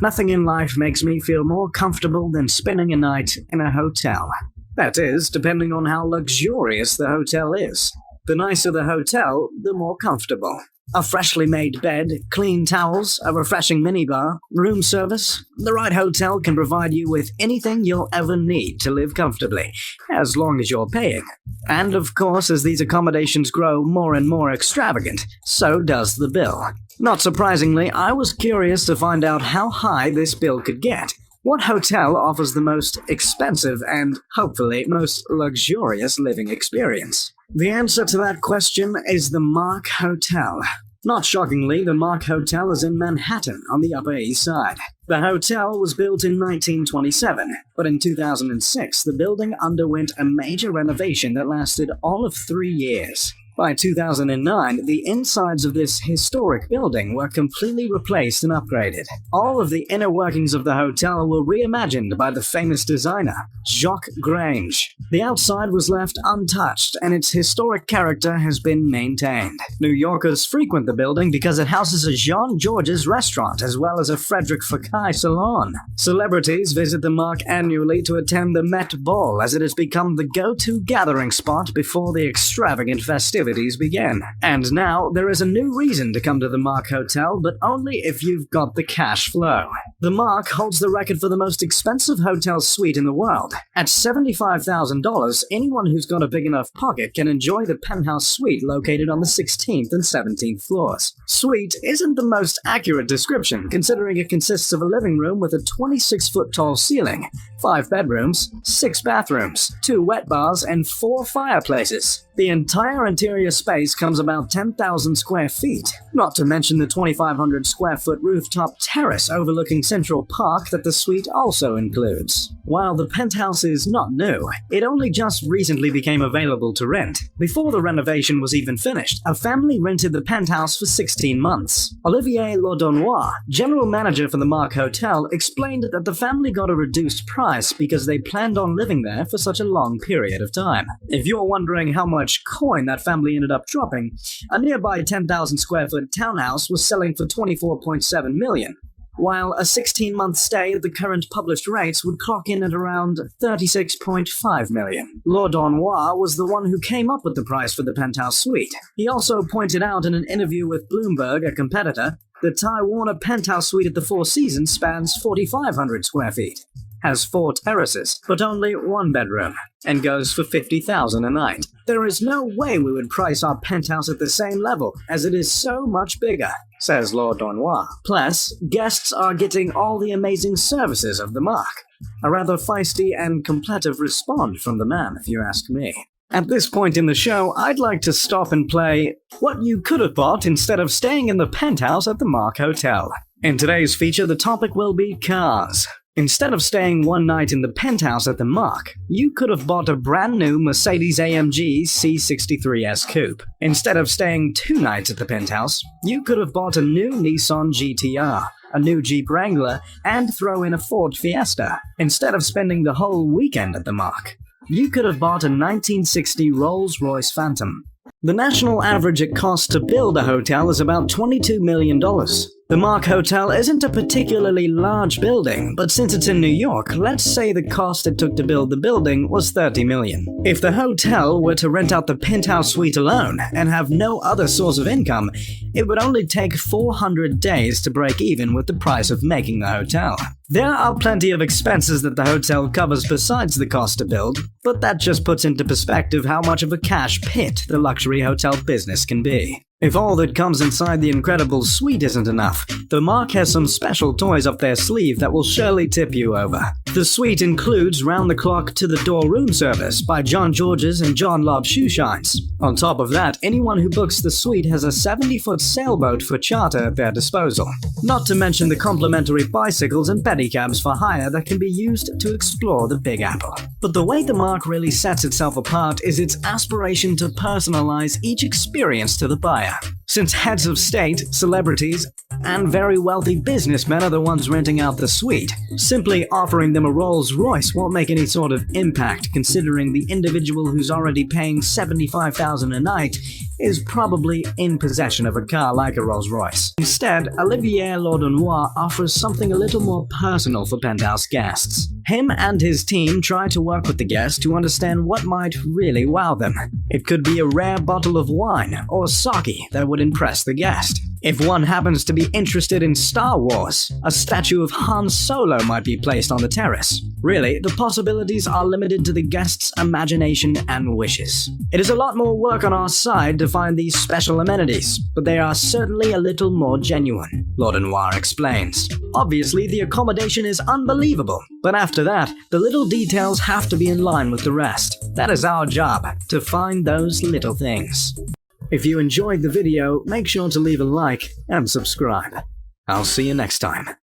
Nothing in life makes me feel more comfortable than spending a night in a hotel. That is, depending on how luxurious the hotel is. The nicer the hotel, the more comfortable. A freshly made bed, clean towels, a refreshing minibar, room service. The right hotel can provide you with anything you'll ever need to live comfortably, as long as you're paying. And of course, as these accommodations grow more and more extravagant, so does the bill. Not surprisingly, I was curious to find out how high this bill could get. What hotel offers the most expensive and, hopefully, most luxurious living experience? The answer to that question is the Mark Hotel. Not shockingly, the Mark Hotel is in Manhattan on the Upper East Side. The hotel was built in 1927, but in 2006 the building underwent a major renovation that lasted all of 3 years. By 2009, the insides of this historic building were completely replaced and upgraded. All of the inner workings of the hotel were reimagined by the famous designer, Jacques Grange. The outside was left untouched, and its historic character has been maintained. New Yorkers frequent the building because it houses a Jean Georges restaurant as well as a Frederic Fekkai salon. Celebrities visit the Mark annually to attend the Met Ball, as it has become the go-to gathering spot before the extravagant festivities begin. And now, there is a new reason to come to the Mark Hotel, but only if you've got the cash flow. The Mark holds the record for the most expensive hotel suite in the world. At $75,000, anyone who's got a big enough pocket can enjoy the penthouse suite located on the 16th and 17th floors. Suite isn't the most accurate description, considering it consists of a living room with a 26-foot-tall ceiling, 5 bedrooms, 6 bathrooms, 2 wet bars, and 4 fireplaces. The entire interior space comes about 10,000 square feet, not to mention the 2,500 square foot rooftop terrace overlooking Central Park that the suite also includes. While the penthouse is not new, it only just recently became available to rent. Before the renovation was even finished, a family rented the penthouse for 16 months. Olivier Laudonnois, general manager for the Mark Hotel, explained that the family got a reduced price because they planned on living there for such a long period of time. If you're wondering how much coin that family ended up dropping, a nearby 10,000 square foot townhouse was selling for $24.7 million, while a 16-month stay at the current published rates would clock in at around $36.5 million. Laudonnois was the one who came up with the price for the penthouse suite. He also pointed out in an interview with Bloomberg, a competitor, the Warner penthouse suite at the Four Seasons spans 4,500 square feet, has 4 terraces, but only 1 bedroom, and goes for $50,000 a night. There is no way we would price our penthouse at the same level, as it is so much bigger, says Laudonnois. Plus, guests are getting all the amazing services of the Mark. A rather feisty and competitive response from the man, if you ask me. At this point in the show, I'd like to stop and play what you could have bought instead of staying in the penthouse at the Mark Hotel. In today's feature, the topic will be cars. Instead of staying one night in the penthouse at the Mark, you could have bought a brand new Mercedes-AMG C63S Coupe. Instead of staying 2 nights at the penthouse, you could have bought a new Nissan GTR, a new Jeep Wrangler, and throw in a Ford Fiesta. Instead of spending the whole weekend at the Mark, you could have bought a 1960 Rolls-Royce Phantom. The national average it costs to build a hotel is about $22 million. The Mark Hotel isn't a particularly large building, but since it's in New York, let's say the cost it took to build the building was $30 million. If the hotel were to rent out the penthouse suite alone and have no other source of income, it would only take 400 days to break even with the price of making the hotel. There are plenty of expenses that the hotel covers besides the cost to build, but that just puts into perspective how much of a cash pit the luxury hotel business can be. If all that comes inside the incredible suite isn't enough, the Mark has some special toys up their sleeve that will surely tip you over. The suite includes round-the-clock to-the-door room service by John George's and John Lobb Shoe Shines. On top of that, anyone who books the suite has a 70-foot sailboat for charter at their disposal. Not to mention the complimentary bicycles and pedicabs for hire that can be used to explore the Big Apple. But the way the Mark really sets itself apart is its aspiration to personalize each experience to the buyer. Since heads of state, celebrities, and very wealthy businessmen are the ones renting out the suite, simply offering them a Rolls-Royce won't make any sort of impact, considering the individual who's already paying $75,000 a night is probably in possession of a car like a Rolls-Royce. Instead, Olivier Laudenois offers something a little more personal for Penthouse guests. Him and his team try to work with the guest to understand what might really wow them. It could be a rare bottle of wine or sake that would impress the guest. If one happens to be interested in Star Wars, a statue of Han Solo might be placed on the terrace. Really, the possibilities are limited to the guest's imagination and wishes. It is a lot more work on our side to find these special amenities, but they are certainly a little more genuine, Laudenois explains. Obviously, the accommodation is unbelievable, but after that, the little details have to be in line with the rest. That is our job, to find those little things. If you enjoyed the video, make sure to leave a like and subscribe. I'll see you next time.